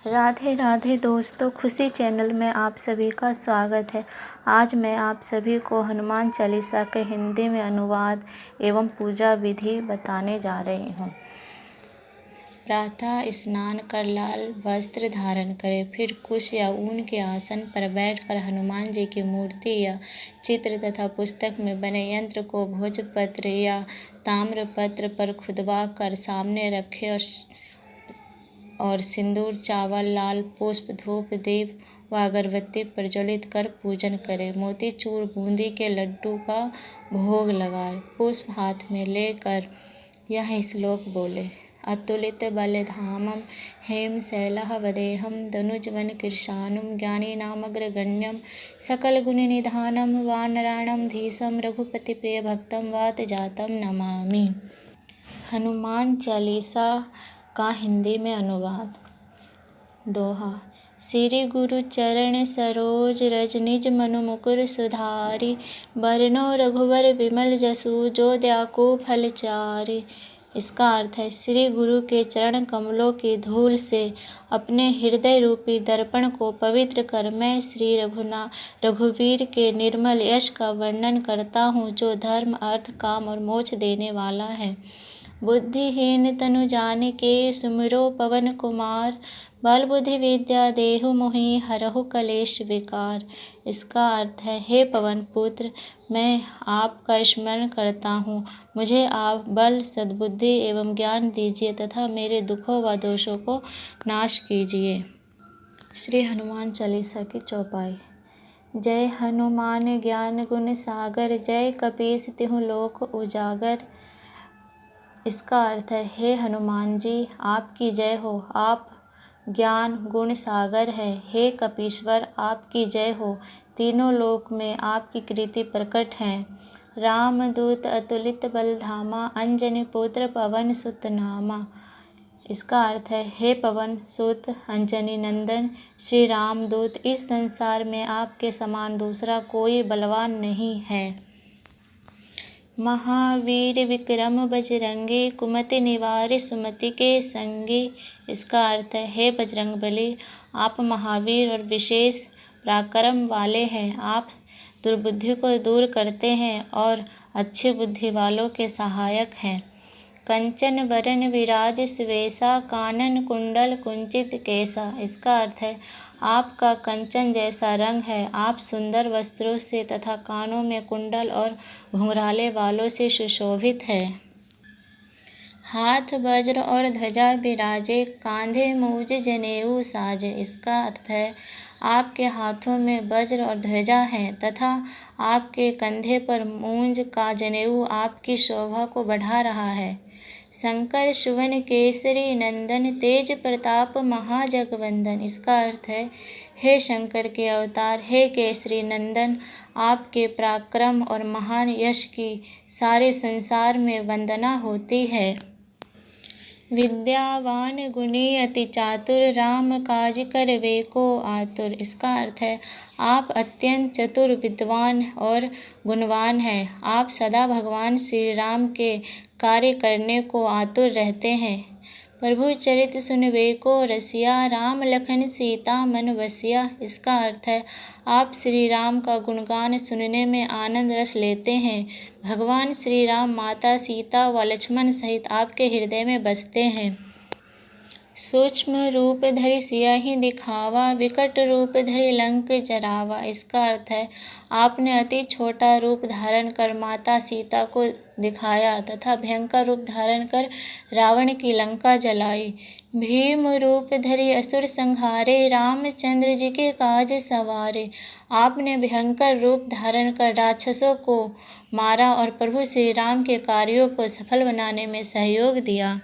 राधे राधे दोस्तों, खुशी चैनल में आप सभी का स्वागत है। आज मैं आप सभी को हनुमान चालीसा के हिंदी में अनुवाद एवं पूजा विधि बताने जा रही हूँ। प्रातः स्नान कर लाल वस्त्र धारण करें, फिर कुश या ऊन के आसन पर बैठकर हनुमान जी की मूर्ति या चित्र तथा पुस्तक में बने यंत्र को भोजपत्र या ताम्रपत्र पर खुदवा कर सामने रखें और सिंदूर, चावल, लाल पुष्प, धूप, दीप व अगरबत्ती प्रज्वलित कर पूजन करें। मोतीचूर बूंदी के लड्डू का भोग लगाएं। पुष्प हाथ में लेकर यह श्लोक बोले। अतुलित बलधामं हेम शैलः वदेहं दनुजवन कृशानुं ज्ञानीनामग्रगण्यं सकलगुणनिधानं वानराणां धीशं रघुपति प्रिय भक्तं वातजातं नमामि। हनुमान चालीसा का हिंदी में अनुवाद। दोहा। श्री गुरु चरण सरोज रज निज मनु मुकुर सुधारी, बरनो रघुवर विमल जसु जो द्याको फलचारी। इसका अर्थ है, श्री गुरु के चरण कमलों की धूल से अपने हृदय रूपी दर्पण को पवित्र कर मैं श्री रघुवीर के निर्मल यश का वर्णन करता हूँ, जो धर्म, अर्थ, काम और मोक्ष देने वाला है। बुद्धिहीन तनु जानिके सुमिरो पवन कुमार, बल बुद्धि विद्या देहु मोहि हरहु कलेश विकार। इसका अर्थ है, हे पवन पुत्र, मैं आपका स्मरण करता हूँ, मुझे आप बल, सद्बुद्धि एवं ज्ञान दीजिए तथा मेरे दुखों व दोषों को नाश कीजिए। श्री हनुमान चालीसा की चौपाई। जय हनुमान ज्ञान गुण सागर, जय कपीस तिहु लोक उजागर। इसका अर्थ है, हे हनुमान जी, आपकी जय हो, आप ज्ञान गुण सागर है। हे कपीश्वर, आपकी जय हो, तीनों लोक में आपकी कृति प्रकट है। रामदूत अतुलित बलधामा, अंजनी पुत्र पवन सुत नामा। इसका अर्थ है, हे पवन सुत अंजनी नंदन श्री रामदूत, इस संसार में आपके समान दूसरा कोई बलवान नहीं है। महावीर विक्रम बजरंगी, कुमति निवार सुमति के संगी। इसका अर्थ है, हे बजरंगबली, आप महावीर और विशेष पराक्रम वाले हैं। आप दुर्बुद्धि को दूर करते हैं और अच्छी बुद्धि वालों के सहायक हैं। कंचन वरन विराज सुवेशा, कानन कुंडल कुंचित केसा। इसका अर्थ है, आपका कंचन जैसा रंग है। आप सुंदर वस्त्रों से तथा कानों में कुंडल और घुंघराले बालों से सुशोभित है। हाथ वज्र और ध्वजा विराजे, कांधे मूज जनेऊ साजे। इसका अर्थ है, आपके हाथों में वज्र और ध्वजा है तथा आपके कंधे पर मूंज का जनेऊ आपकी शोभा को बढ़ा रहा है। शंकर सुवन केसरी नंदन, तेज प्रताप महाजगवंदन। इसका अर्थ है, हे शंकर के अवतार, हे केसरी नंदन, आपके पराक्रम और महान यश की सारे संसार में वंदना होती है। विद्यावान गुणी अति चातुर, राम काज करवे को आतुर। इसका अर्थ है, आप अत्यंत चतुर, विद्वान और गुणवान हैं। आप सदा भगवान श्री राम के कार्य करने को आतुर रहते हैं। प्रभु चरित सुनवे को रसिया, राम लखन सीता मन बसिया। इसका अर्थ है, आप श्री राम का गुणगान सुनने में आनंद रस लेते हैं। भगवान श्री राम माता सीता व लक्ष्मण सहित आपके हृदय में बसते हैं। सूक्ष्म रूप धरि सियहि दिखावा, विकट रूप धरि लंक जरावा। इसका अर्थ है, आपने अति छोटा रूप धारण कर माता सीता को दिखाया तथा भयंकर रूप धारण कर रावण की लंका जलाई। भीम रूप धरि असुर संहारे, रामचंद्र जी के काज सवारे। आपने भयंकर रूप धारण कर राक्षसों को मारा और प्रभु श्री राम के कार्यों को सफल बनाने में सहयोग दिया।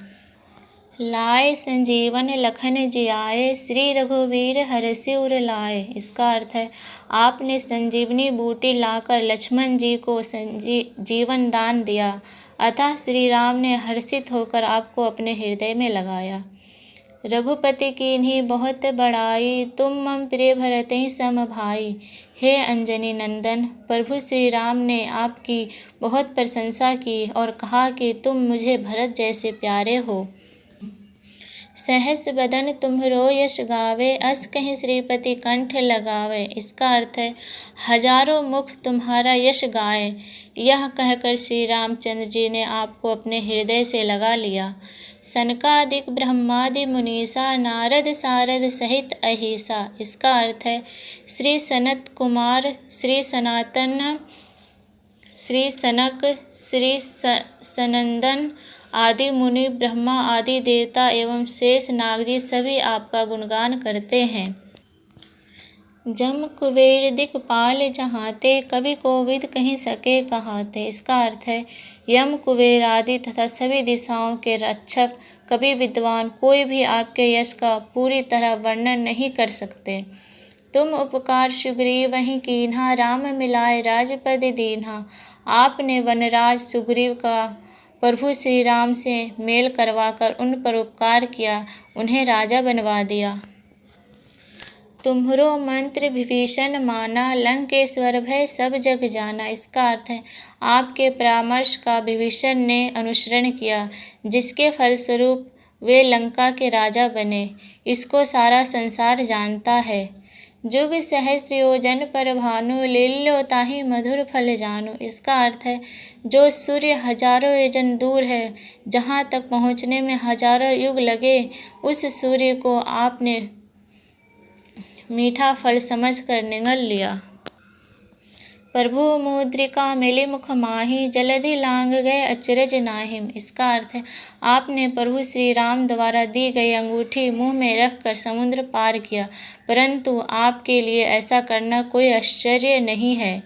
लाए संजीवन लखन जियाए, श्री रघुवीर हरषि उर लाए। इसका अर्थ है, आपने संजीवनी बूटी लाकर लक्ष्मण जी को जीवन दान दिया अतः श्री राम ने हर्षित होकर आपको अपने हृदय में लगाया। रघुपति कीन्ही बहुत बड़ाई, तुम मम प्रिय भरतहि सम भाई। हे अंजनी नंदन, प्रभु श्री राम ने आपकी बहुत प्रशंसा की और कहा कि तुम मुझे भरत जैसे प्यारे हो। सहस बदन तुम्हरो यश गावे, अस कहीं श्रीपति कंठ लगावे। इसका अर्थ है हजारों मुख तुम्हारा यश गाए। यह कहकर श्री रामचंद्र जी ने आपको अपने हृदय से लगा लिया। सनकादिक ब्रह्मादि मुनीसा, नारद सारद सहित अहिसा। इसका अर्थ है श्री सनत कुमार, श्री सनातन, श्री सनक, श्री सनंदन आदि मुनि, ब्रह्मा आदि देवता एवं शेष नाग जी सभी आपका गुणगान करते हैं। जम कुबेर दिक्पाल जहाँते, कवि कोविद कहीं सके कहाते। इसका अर्थ है यम कुबेर आदि तथा सभी दिशाओं के रक्षक कवि विद्वान कोई भी आपके यश का पूरी तरह वर्णन नहीं कर सकते। तुम उपकार सुग्रीव वहीं कीन्हा, राम मिलाए राजपद दीन्हा। आपने वनराज सुग्रीव का प्रभु श्री राम से मेल करवाकर उन पर उपकार किया, उन्हें राजा बनवा दिया। तुम्हरो मंत्र विभीषण माना, लंकेश्वर भय सब जग जाना। इसका अर्थ है आपके परामर्श का विभीषण ने अनुसरण किया, जिसके फलस्वरूप वे लंका के राजा बने। इसको सारा संसार जानता है। जुग सहस्र योजन पर भानु, लील्यो ताहि मधुर फल जानु। इसका अर्थ है जो सूर्य हजारों योजन दूर है, जहाँ तक पहुँचने में हजारों युग लगे, उस सूर्य को आपने मीठा फल समझकर निगल लिया। प्रभु मुद्रिका मिली मुख माही, जलधि लांग गए अचरज नाहिम। इसका अर्थ है आपने प्रभु श्री राम द्वारा दी गई अंगूठी मुंह में रखकर समुद्र पार किया, परंतु आपके लिए ऐसा करना कोई आश्चर्य नहीं है।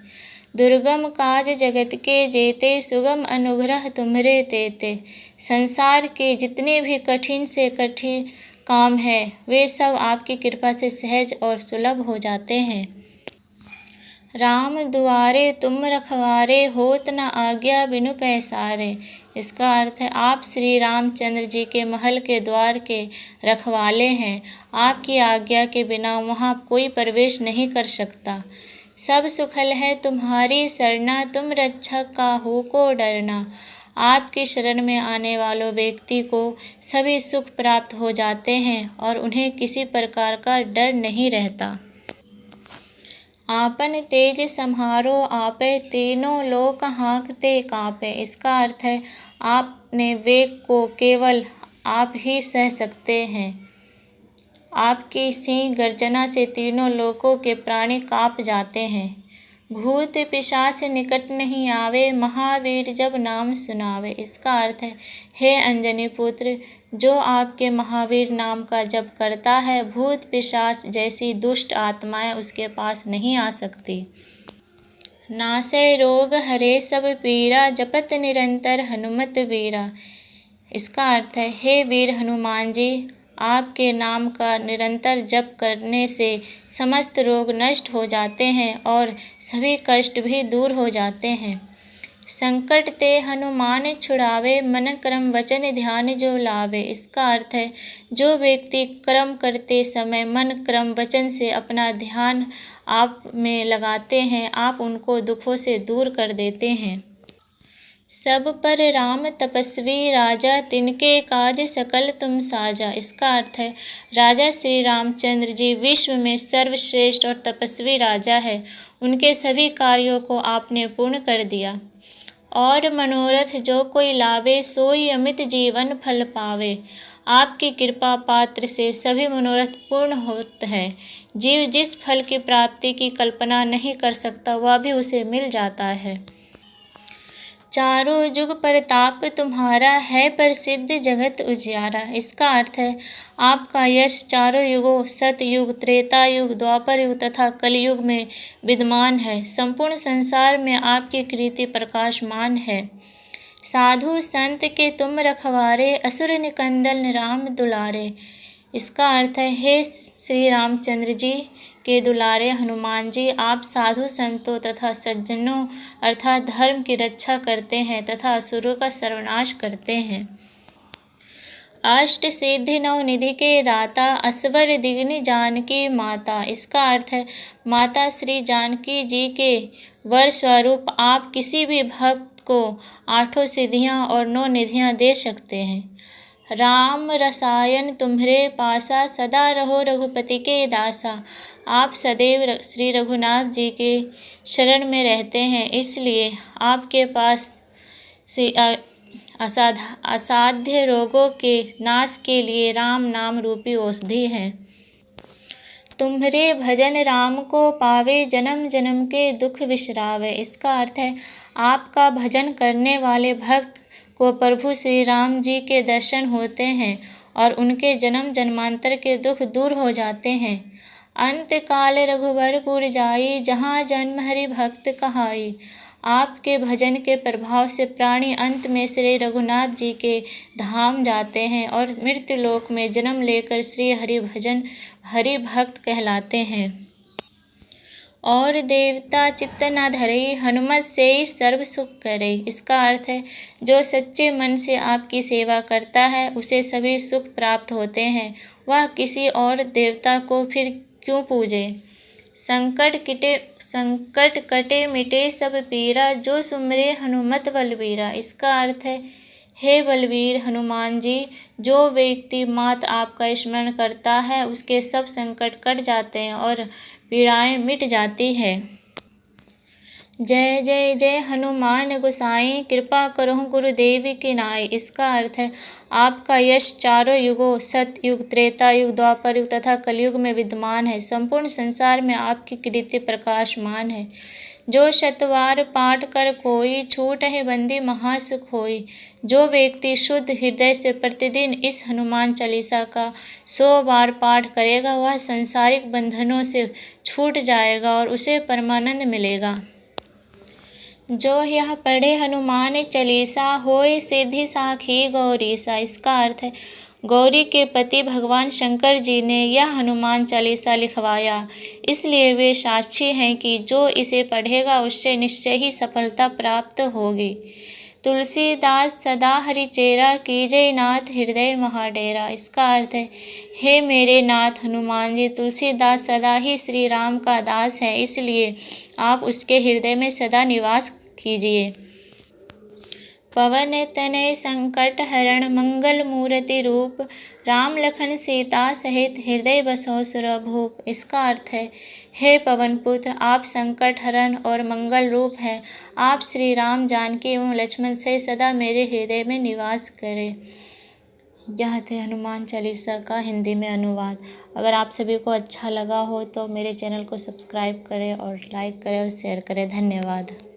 दुर्गम काज जगत के जेते, सुगम अनुग्रह तुम्हरे तेते। संसार के जितने भी कठिन से कठिन काम है, वे सब आपकी कृपा से सहज और सुलभ हो जाते हैं। राम दुआरे तुम रखवारे, होत न आज्ञा बिनु पैसारे। इसका अर्थ है आप श्री रामचंद्र जी के महल के द्वार के रखवाले हैं। आपकी आज्ञा के बिना वहाँ कोई प्रवेश नहीं कर सकता। सब सुखल है तुम्हारी सरना, तुम रक्षक काहू को डरना। आपकी शरण में आने वालों व्यक्ति को सभी सुख प्राप्त हो जाते हैं और उन्हें किसी प्रकार का डर नहीं रहता। आपन तेज सम्हारो आपे, तीनों लोक हाँकते काँपे। इसका अर्थ है आपने वेग को केवल आप ही सह सकते हैं। आपकी सिंह गर्जना से तीनों लोकों के प्राणी काँप जाते हैं। भूत पिशाच निकट नहीं आवे, महावीर जब नाम सुनावे। इसका अर्थ है हे अंजनी पुत्र, जो आपके महावीर नाम का जप करता है, भूत पिशाच जैसी दुष्ट आत्माएं उसके पास नहीं आ सकती। नासै रोग हरे सब पीरा, जपत निरंतर हनुमत वीरा। इसका अर्थ है हे वीर हनुमान जी, आपके नाम का निरंतर जप करने से समस्त रोग नष्ट हो जाते हैं और सभी कष्ट भी दूर हो जाते हैं। संकट ते हनुमान छुड़ावे, मन कर्म वचन ध्यान जो लावे। इसका अर्थ है जो व्यक्ति कर्म करते समय मन कर्म वचन से अपना ध्यान आप में लगाते हैं, आप उनको दुखों से दूर कर देते हैं। सब पर राम तपस्वी राजा, तिनके काज सकल तुम साजा। इसका अर्थ है राजा श्री रामचंद्र जी विश्व में सर्वश्रेष्ठ और तपस्वी राजा है। उनके सभी कार्यों को आपने पूर्ण कर दिया। और मनोरथ जो कोई लावे, सोई अमित जीवन फल पावे। आपकी कृपा पात्र से सभी मनोरथ पूर्ण होते हैं। जीव जिस फल की प्राप्ति की कल्पना नहीं कर सकता, वह भी उसे मिल जाता है। चारों जुग प्रताप तुम्हारा, है प्रसिद्ध जगत उजियारा। इसका अर्थ है आपका यश चारों युगों सतयुग, त्रेता युग, द्वापर युग तथा कलयुग में विद्यमान है। संपूर्ण संसार में आपकी कीर्ति प्रकाशमान है। साधु संत के तुम रखवारे, असुर निकंदन राम दुलारे। इसका अर्थ है हे श्री रामचंद्र जी के दुलारे हनुमान जी, आप साधु संतों तथा सज्जनों अर्थात धर्म की रक्षा करते हैं तथा असुरों का सर्वनाश करते हैं। अष्ट सिद्धि नौ निधि के दाता, असवर दिग्नि जानकी माता। इसका अर्थ है माता श्री जानकी जी के वर स्वरूप आप किसी भी भक्त को 8 सिद्धियां और 9 निधियां दे सकते हैं। राम रसायन तुम्हरे पासा, सदा रहो रघुपति के दासा। आप सदैव श्री रघुनाथ जी के शरण में रहते हैं, इसलिए आपके पास से असाध्य रोगों के नाश के लिए राम नाम रूपी औषधि है। तुम्हारे भजन राम को पावे, जन्म जन्म के दुख विसरावे। इसका अर्थ है आपका भजन करने वाले भक्त को प्रभु श्री राम जी के दर्शन होते हैं और उनके जन्म जन्मांतर के दुख दूर हो जाते हैं। अंत काल रघुबरपुर जाई, जहाँ जन्म हरि भक्त कहाई। आपके भजन के प्रभाव से प्राणी अंत में श्री रघुनाथ जी के धाम जाते हैं और मृत्यु लोक में जन्म लेकर श्री हरि भक्त कहलाते हैं। और देवता चित्त न धरे, हनुमत से ही सर्व सुख करे। इसका अर्थ है जो सच्चे मन से आपकी सेवा करता है उसे सभी सुख प्राप्त होते हैं, वह किसी और देवता को फिर क्यों पूजे। संकट कटे मिटे सब पीरा, जो सुमरे हनुमत बलबीरा। इसका अर्थ है हे बलवीर हनुमान जी, जो व्यक्ति मात्र आपका स्मरण करता है उसके सब संकट कट जाते हैं और पीड़ाएं मिट जाती है। जय जय जय हनुमान गोसाई, कृपा करो गुरुदेव की नाई। इसका अर्थ है आपका यश चारों युगों सतयुग, त्रेता युग, द्वापर युग तथा कलयुग में विद्यमान है। संपूर्ण संसार में आपकी कीर्ति प्रकाशमान है। जो शतवार पाठ कर कोई, छूट है बंदी महासुख होई। जो व्यक्ति शुद्ध हृदय से प्रतिदिन इस हनुमान चालीसा का 100 बार पाठ करेगा वह सांसारिक बंधनों से छूट जाएगा और उसे परमानंद मिलेगा। जो यह पढ़े हनुमान चालीसा, होए सिद्धि साखी गौरीसा। इसका अर्थ है गौरी के पति भगवान शंकर जी ने यह हनुमान चालीसा लिखवाया, इसलिए वे साक्षी हैं कि जो इसे पढ़ेगा उससे निश्चय ही सफलता प्राप्त होगी। तुलसीदास सदा हरिचेरा, कीजय नाथ हृदय महाडेरा। इसका अर्थ है हे मेरे नाथ हनुमान जी, तुलसीदास सदा ही श्री राम का दास है, इसलिए आप उसके हृदय में सदा निवास कीजिए। पवन तनय संकट हरण, मंगल मूर्ति रूप, राम लखन सीता सहित हृदय बसो सुरभूप। इसका अर्थ है हे पवन पुत्र, आप संकट हरण और मंगल रूप हैं। आप श्री राम, जानकी एवं लक्ष्मण से सदा मेरे हृदय में निवास करें। यह थे हनुमान चालीसा का हिंदी में अनुवाद। अगर आप सभी को अच्छा लगा हो तो मेरे चैनल को सब्सक्राइब करें और लाइक करें और शेयर करें। धन्यवाद।